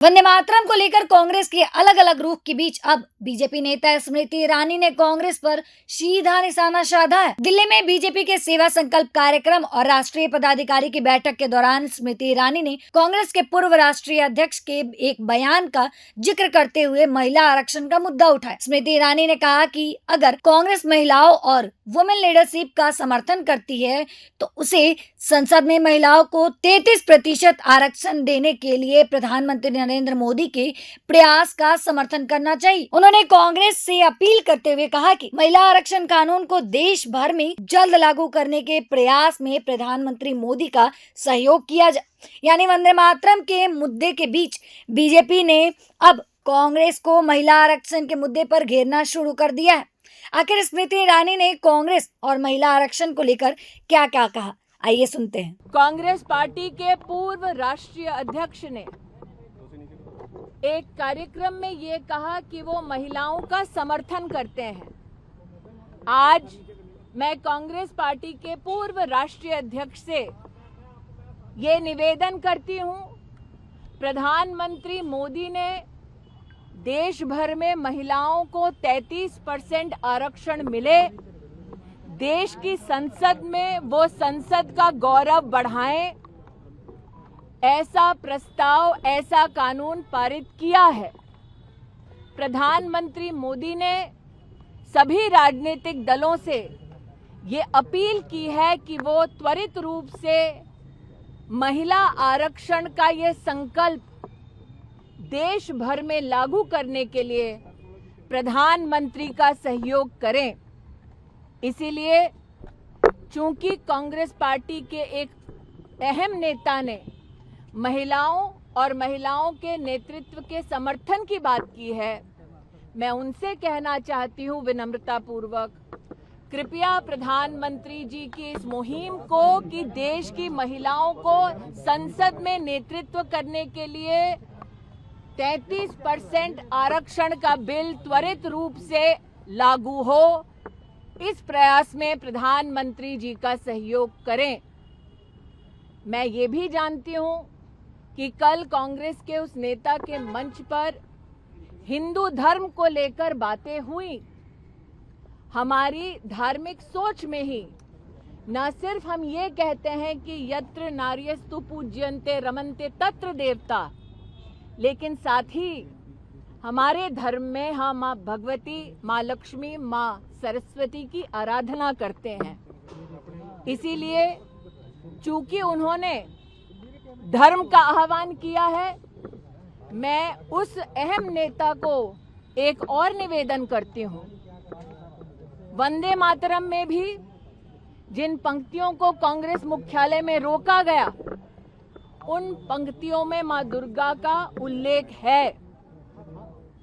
वंदे मातरम को लेकर कांग्रेस के अलग अलग रुख के बीच अब बीजेपी नेता स्मृति ईरानी ने कांग्रेस पर सीधा निशाना साधा है। दिल्ली में बीजेपी के सेवा संकल्प कार्यक्रम और राष्ट्रीय पदाधिकारी की बैठक के दौरान स्मृति ईरानी ने कांग्रेस के पूर्व राष्ट्रीय अध्यक्ष के एक बयान का जिक्र करते हुए महिला आरक्षण का मुद्दा उठाया। स्मृति ईरानी ने कहा कि अगर कांग्रेस महिलाओं और वुमेन लीडरशिप का समर्थन करती है तो उसे संसद में महिलाओं को 33% आरक्षण देने के लिए प्रधानमंत्री नरेंद्र मोदी के प्रयास का समर्थन करना चाहिए। उन्होंने कांग्रेस से अपील करते हुए कहा कि महिला आरक्षण कानून को देश भर में जल्द लागू करने के प्रयास में प्रधानमंत्री मोदी का सहयोग किया जाए। यानी वंदे मातरम के मुद्दे के बीच बीजेपी ने अब कांग्रेस को महिला आरक्षण के मुद्दे पर घेरना शुरू कर दिया है। आखिर स्मृति ईरानी ने कांग्रेस और महिला आरक्षण को लेकर क्या क्या कहा, आइए सुनते हैं। कांग्रेस पार्टी के पूर्व राष्ट्रीय अध्यक्ष ने एक कार्यक्रम में ये कहा कि वो महिलाओं का समर्थन करते हैं। आज मैं कांग्रेस पार्टी के पूर्व राष्ट्रीय अध्यक्ष से ये निवेदन करती हूँ, प्रधानमंत्री मोदी ने देश भर में महिलाओं को 33% आरक्षण मिले, देश की संसद में वो संसद का गौरव बढ़ाएं, ऐसा प्रस्ताव, ऐसा कानून पारित किया है। प्रधानमंत्री मोदी ने सभी राजनीतिक दलों से ये अपील की है कि वो त्वरित रूप से महिला आरक्षण का ये संकल्प देश भर में लागू करने के लिए प्रधानमंत्री का सहयोग करें। इसीलिए चूंकि कांग्रेस पार्टी के एक अहम नेता ने महिलाओं और महिलाओं के नेतृत्व के समर्थन की बात की है, मैं उनसे कहना चाहती हूं विनम्रता पूर्वक, कृपया प्रधानमंत्री जी की इस मुहिम को कि देश की महिलाओं को संसद में नेतृत्व करने के लिए 33% आरक्षण का बिल त्वरित रूप से लागू हो, इस प्रयास में प्रधानमंत्री जी का सहयोग करें। मैं ये भी जानती हूं कि कल कांग्रेस के उस नेता के मंच पर हिंदू धर्म को लेकर बातें हुई। हमारी धार्मिक सोच में ही न सिर्फ हम ये कहते हैं कि यत्र नार्यस्तु पूज्यन्ते रमन्ते तत्र देवता, लेकिन साथ ही हमारे धर्म में हम माँ भगवती, माँ लक्ष्मी, माँ सरस्वती की आराधना करते हैं। इसीलिए चूंकि उन्होंने धर्म का आह्वान किया है, मैं उस अहम नेता को एक और निवेदन करती हूँ। वंदे मातरम में भी जिन पंक्तियों को कांग्रेस मुख्यालय में रोका गया, उन पंक्तियों में माँ दुर्गा का उल्लेख है।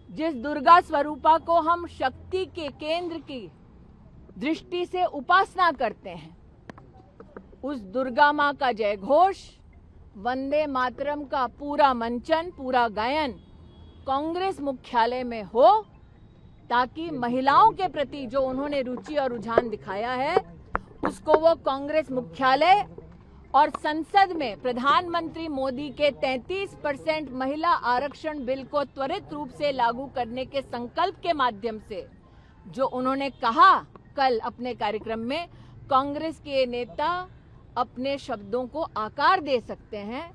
जिस दुर्गा स्वरूपा को हम शक्ति के केंद्र की दृष्टि से उपासना करते हैं, उस दुर्गा माँ का जय घोष, वंदे मातरम का पूरा मंचन, पूरा गायन कांग्रेस मुख्यालय में हो, ताकि महिलाओं के प्रति जो उन्होंने रुचि और रुझान दिखाया है उसको वो कांग्रेस मुख्यालय और संसद में प्रधानमंत्री मोदी के 33% महिला आरक्षण बिल को त्वरित रूप से लागू करने के संकल्प के माध्यम से जो उन्होंने कहा कल अपने कार्यक्रम में, कांग्रेस के नेता अपने शब्दों को आकार दे सकते हैं,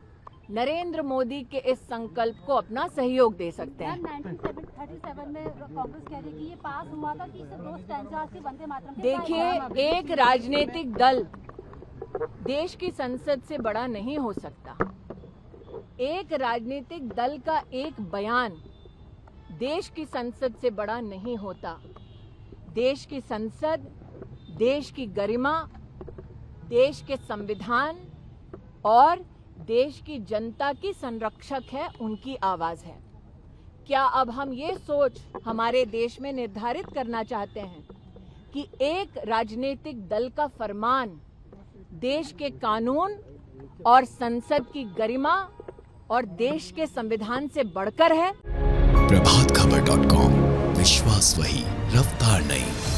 नरेंद्र मोदी के इस संकल्प को अपना सहयोग दे सकते हैं। 1937 में कांग्रेस कह रही कि ये पास हुआ था कि सिर्फ 2 स्टैंजास के वंदे मातरम के। देखिए, एक राजनीतिक दल देश की संसद से बड़ा नहीं हो सकता। एक राजनीतिक दल का एक बयान देश की संसद से बड़ा नहीं होता। देश की संसद, देश की गरिमा, देश के संविधान और देश की जनता की संरक्षक है, उनकी आवाज है। क्या अब हम ये सोच हमारे देश में निर्धारित करना चाहते हैं कि एक राजनीतिक दल का फरमान देश के कानून और संसद की गरिमा और देश के संविधान से बढ़कर है? प्रभातखबर.com, विश्वास वही, रफ्तार नहीं।